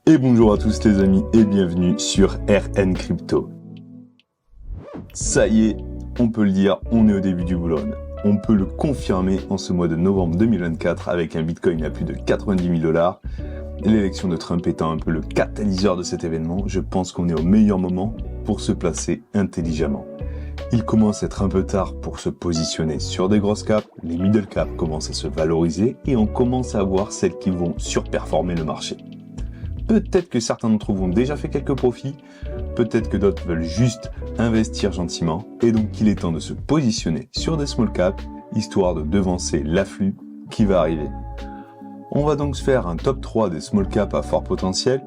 Et bonjour à tous les amis et bienvenue sur RN Crypto. Ça y est, on peut le dire, on est au début du bull run. On peut le confirmer en ce mois de novembre 2024 avec un Bitcoin à plus de 90 000 $. L'élection de Trump étant un peu le catalyseur de cet événement, je pense qu'on est au meilleur moment pour se placer intelligemment. Il commence à être un peu tard pour se positionner sur des grosses caps, les middle caps commencent à se valoriser et on commence à voir celles qui vont surperformer le marché. Peut-être que certains d'entre vous ont déjà fait quelques profits, peut-être que d'autres veulent juste investir gentiment, et donc il est temps de se positionner sur des small caps, histoire de devancer l'afflux qui va arriver. On va donc se faire un top 3 des small caps à fort potentiel,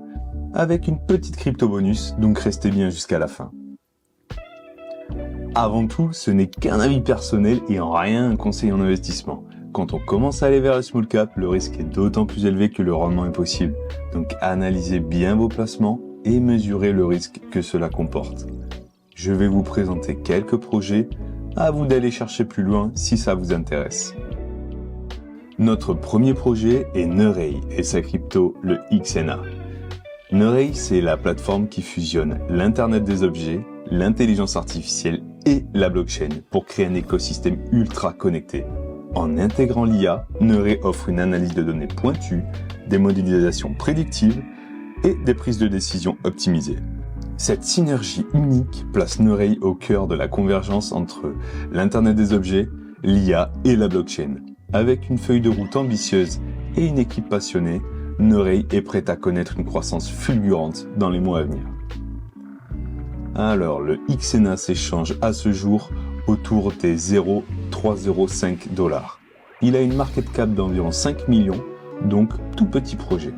avec une petite crypto bonus, donc restez bien jusqu'à la fin. Avant tout, ce n'est qu'un avis personnel et en rien un conseil en investissement. Quand on commence à aller vers les small caps, le risque est d'autant plus élevé que le rendement est possible. Donc analysez bien vos placements et mesurez le risque que cela comporte. Je vais vous présenter quelques projets, à vous d'aller chercher plus loin si ça vous intéresse. Notre premier projet est Neuray et sa crypto, le XNA. Neuray, c'est la plateforme qui fusionne l'Internet des objets, l'intelligence artificielle et la blockchain pour créer un écosystème ultra connecté. En intégrant l'IA, Neuray offre une analyse de données pointue, des modélisations prédictives et des prises de décision optimisées. Cette synergie unique place Neuray au cœur de la convergence entre l'Internet des objets, l'IA et la blockchain. Avec une feuille de route ambitieuse et une équipe passionnée, Neuray est prête à connaître une croissance fulgurante dans les mois à venir. Alors, le XNA s'échange à ce jour autour des 0,305 $. Il a une market cap d'environ 5 millions, donc tout petit projet.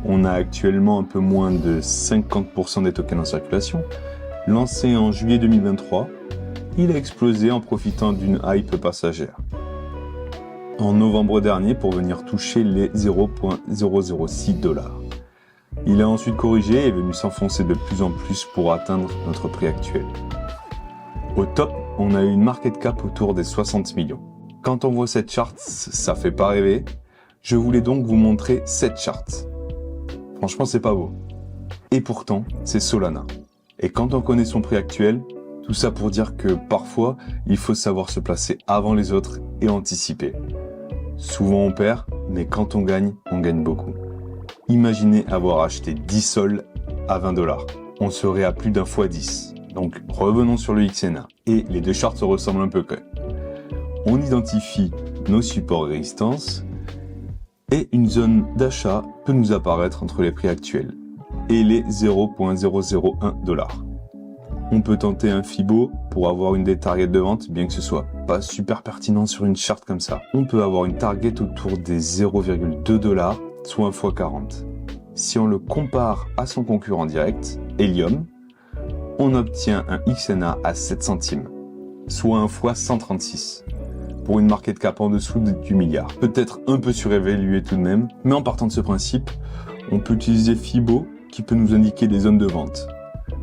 On a actuellement un peu moins de 50% des tokens en circulation. Lancé en juillet 2023, il a explosé en profitant d'une hype passagère. En novembre dernier pour venir toucher les 0,006 $. Il a ensuite corrigé et est venu s'enfoncer de plus en plus pour atteindre notre prix actuel. Au top, on a eu une market cap autour des 60 millions. Quand on voit cette chart, ça fait pas rêver. Je voulais donc vous montrer cette chart. Franchement, c'est pas beau. Et pourtant, c'est Solana. Et quand on connaît son prix actuel, tout ça pour dire que parfois, il faut savoir se placer avant les autres et anticiper. Souvent on perd, mais quand on gagne beaucoup. Imaginez avoir acheté 10 sols à 20 $. On serait à plus d'un fois 10. Donc revenons sur le XNA. Et les deux charts se ressemblent un peu quand même. On identifie nos supports et résistances. Et une zone d'achat peut nous apparaître entre les prix actuels et les 0,001 $. On peut tenter un Fibo pour avoir une des targets de vente, bien que ce soit pas super pertinent sur une charte comme ça. On peut avoir une target autour des 0,2 $, soit un x40. Si on le compare à son concurrent direct, Helium, on obtient un XNA à 7 centimes, soit un x136, pour une market cap en dessous du milliard. Peut-être un peu surévalué tout de même, mais en partant de ce principe, on peut utiliser Fibo qui peut nous indiquer des zones de vente,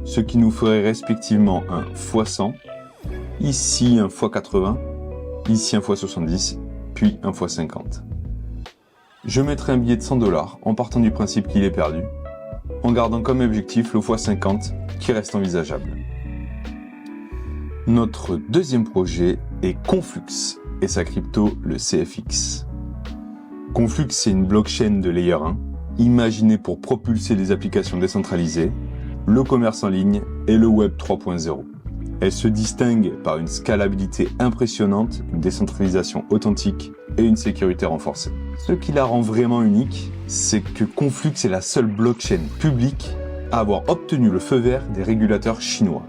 ce qui nous ferait respectivement un x100, ici un x80, ici un x70, puis un x50. Je mettrai un billet de 100 $ en partant du principe qu'il est perdu, en gardant comme objectif le x50 qui reste envisageable. Notre deuxième projet est Conflux et sa crypto, le CFX. Conflux, c'est une blockchain de layer 1, imaginée pour propulser les applications décentralisées, le commerce en ligne et le web 3.0. Elle se distingue par une scalabilité impressionnante, une décentralisation authentique et une sécurité renforcée. Ce qui la rend vraiment unique, c'est que Conflux est la seule blockchain publique à avoir obtenu le feu vert des régulateurs chinois.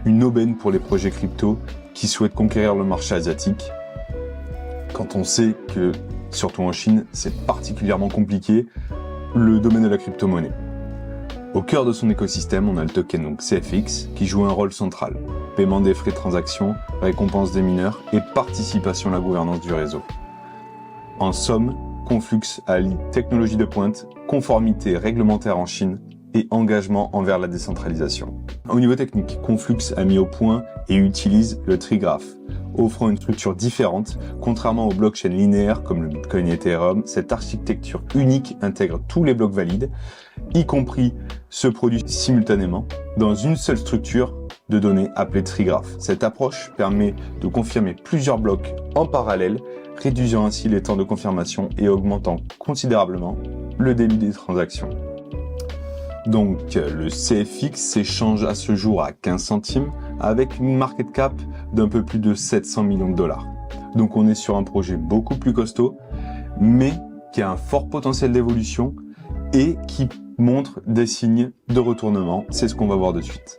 Une aubaine pour les projets crypto qui souhaitent conquérir le marché asiatique, quand on sait que, surtout en Chine, c'est particulièrement compliqué, le domaine de la crypto-monnaie. Au cœur de son écosystème, on a le token donc CFX qui joue un rôle central. Paiement des frais de transaction, récompense des mineurs et participation à la gouvernance du réseau. En somme, Conflux allie technologie de pointe, conformité réglementaire en Chine et engagement envers la décentralisation. Au niveau technique, Conflux a mis au point et utilise le trigraph. offrant une structure différente. Contrairement aux blockchains linéaires comme le Bitcoin et Ethereum, cette architecture unique intègre tous les blocs valides, y compris ceux produits simultanément, dans une seule structure de données appelée trigraph. Cette approche permet de confirmer plusieurs blocs en parallèle, réduisant ainsi les temps de confirmation et augmentant considérablement le débit des transactions. Donc le CFX s'échange à ce jour à 15 centimes avec une market cap d'un peu plus de 700 millions de dollars. Donc on est sur un projet beaucoup plus costaud, mais qui a un fort potentiel d'évolution et qui montre des signes de retournement. C'est ce qu'on va voir de suite.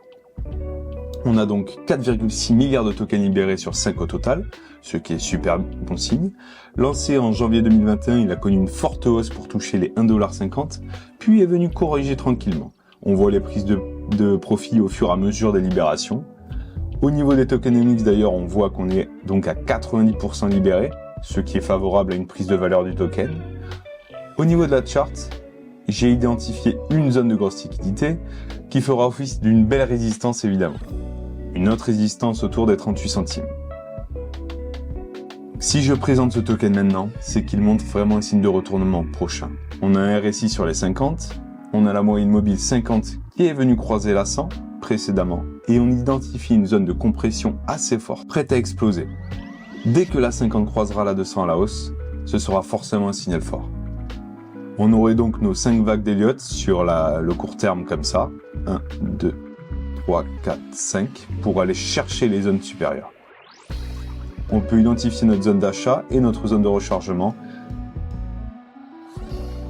On a donc 4,6 milliards de tokens libérés sur 5 au total, ce qui est super bon signe. Lancé en janvier 2021, il a connu une forte hausse pour toucher les 1,50$, puis est venu corriger tranquillement. On voit les prises de profit au fur et à mesure des libérations. Au niveau des tokenomics d'ailleurs, on voit qu'on est donc à 90% libéré, ce qui est favorable à une prise de valeur du token. Au niveau de la charte, j'ai identifié une zone de grosse liquidité qui fera office d'une belle résistance évidemment. Une autre résistance autour des 38 centimes. Si je présente ce token maintenant, c'est qu'il montre vraiment un signe de retournement prochain. On a un RSI sur les 50, on a la moyenne mobile 50 qui est venue croiser la 100 précédemment, et on identifie une zone de compression assez forte, prête à exploser. Dès que la 50 croisera la 200 à la hausse, ce sera forcément un signal fort. On aurait donc nos 5 vagues d'Elliott sur le court terme comme ça. 1, 2, 3, 4, 5 pour aller chercher les zones supérieures. On peut identifier notre zone d'achat et notre zone de rechargement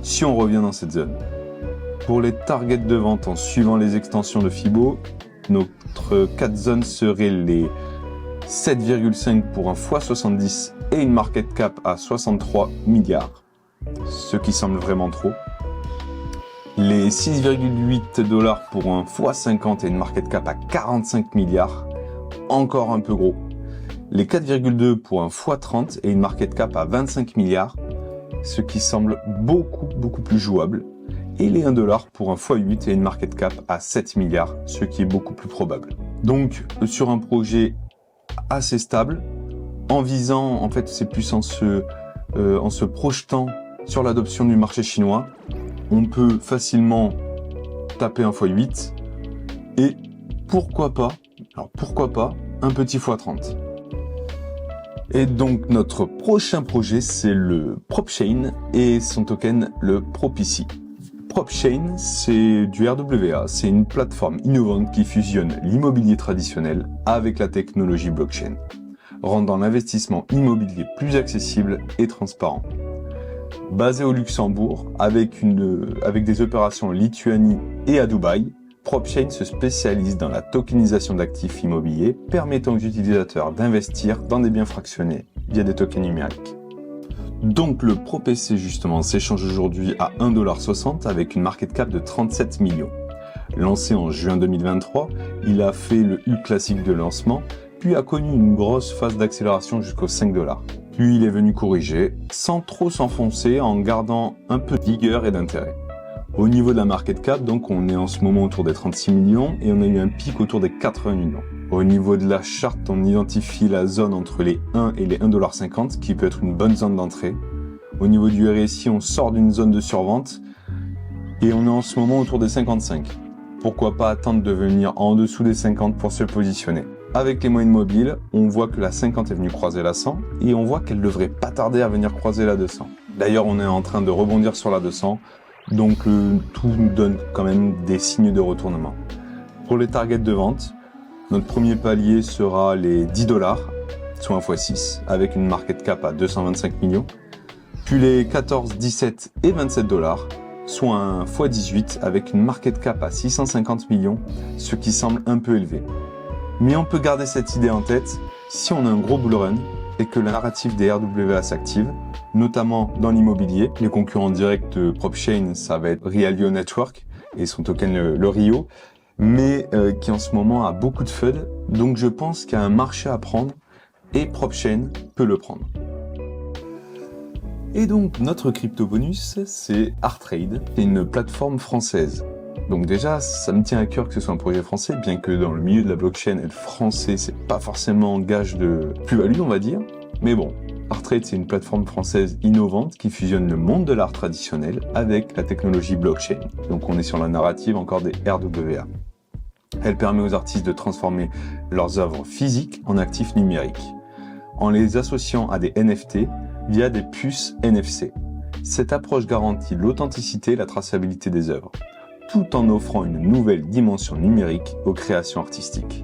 si on revient dans cette zone. Pour les targets de vente en suivant les extensions de Fibo, notre 4 zones seraient les 7,5 pour un x70 et une market cap à 63 milliards. Ce qui semble vraiment trop. Les 6,8$ pour un x50 et une market cap à 45 milliards, encore un peu gros. Les 4,2 pour un x30 et une market cap à 25 milliards, ce qui semble beaucoup plus jouable. Et les 1$ pour un x8 et une market cap à 7 milliards, ce qui est beaucoup plus probable. Donc sur un projet assez stable, en visant, en fait c'est plus en se projetant sur l'adoption du marché chinois, on peut facilement taper un x8 et pourquoi pas un petit x30. Et donc notre prochain projet c'est le PropChain et son token le Prophecy. PropChain c'est du RWA, c'est une plateforme innovante qui fusionne l'immobilier traditionnel avec la technologie blockchain, rendant l'investissement immobilier plus accessible et transparent. Basé au Luxembourg, avec des opérations en Lituanie et à Dubaï, PropChain se spécialise dans la tokenisation d'actifs immobiliers, permettant aux utilisateurs d'investir dans des biens fractionnés via des tokens numériques. Donc le PropC justement s'échange aujourd'hui à 1,60$ avec une market cap de 37 millions. Lancé en juin 2023, il a fait le U classique de lancement, puis a connu une grosse phase d'accélération jusqu'aux 5$. Puis il est venu corriger, sans trop s'enfoncer, en gardant un peu de vigueur et d'intérêt. Au niveau de la market cap, donc on est en ce moment autour des 36 millions et on a eu un pic autour des 80 millions. Au niveau de la charte, on identifie la zone entre les 1 et les 1,50$ qui peut être une bonne zone d'entrée. Au niveau du RSI, on sort d'une zone de survente et on est en ce moment autour des 55. Pourquoi pas attendre de venir en dessous des 50 pour se positionner. Avec les moyennes mobiles, on voit que la 50 est venue croiser la 100 et on voit qu'elle devrait pas tarder à venir croiser la 200. D'ailleurs, on est en train de rebondir sur la 200, donc tout nous donne quand même des signes de retournement. Pour les targets de vente, notre premier palier sera les 10$, soit un x6, avec une market cap à 225 millions. Puis les 14, 17 et 27$, soit un x18 avec une market cap à 650 millions, ce qui semble un peu élevé. Mais on peut garder cette idée en tête si on a un gros bull run et que le narratif des RWA s'active, notamment dans l'immobilier. Les concurrents directs de PropChain, ça va être Realio Network et son token le Rio, mais qui en ce moment a beaucoup de FUD. Donc je pense qu'il y a un marché à prendre et PropChain peut le prendre. Et donc notre crypto bonus, c'est Artrade, c'est une plateforme française. Donc déjà, ça me tient à cœur que ce soit un projet français, bien que dans le milieu de la blockchain, être français, c'est pas forcément gage de plus-value, on va dire. Mais bon, ArtTrade, c'est une plateforme française innovante qui fusionne le monde de l'art traditionnel avec la technologie blockchain. Donc on est sur la narrative encore des RWA. Elle permet aux artistes de transformer leurs œuvres physiques en actifs numériques, en les associant à des NFT via des puces NFC. Cette approche garantit l'authenticité et la traçabilité des œuvres, tout en offrant une nouvelle dimension numérique aux créations artistiques.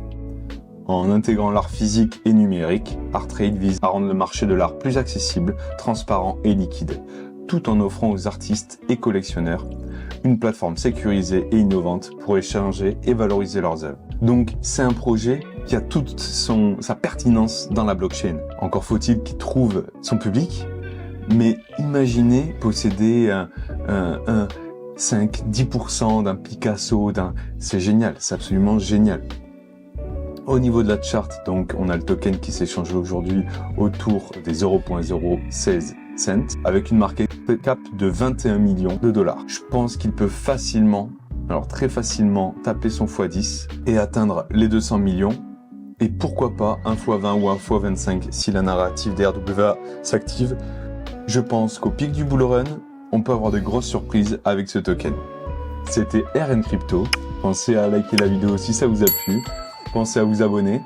En intégrant l'art physique et numérique, ArtTrade vise à rendre le marché de l'art plus accessible, transparent et liquide, tout en offrant aux artistes et collectionneurs une plateforme sécurisée et innovante pour échanger et valoriser leurs œuvres. Donc c'est un projet qui a toute sa pertinence dans la blockchain. Encore faut-il qu'il trouve son public, mais imaginez posséder un 5-10% d'un Picasso, c'est génial, c'est absolument génial. Au niveau de la charte, donc, on a le token qui s'échange aujourd'hui autour des 0.016 cents avec une market cap de 21 millions de dollars. Je pense qu'il peut facilement, alors très facilement, taper son x10 et atteindre les 200 millions. Et pourquoi pas un x20 ou un x25 si la narrative des RWA s'active. Je pense qu'au pic du bull run, on peut avoir de grosses surprises avec ce token. C'était RN Crypto. Pensez à liker la vidéo si ça vous a plu. Pensez à vous abonner.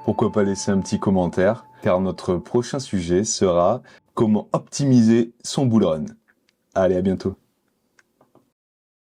Pourquoi pas laisser un petit commentaire, car notre prochain sujet sera comment optimiser son bull run. Allez, à bientôt.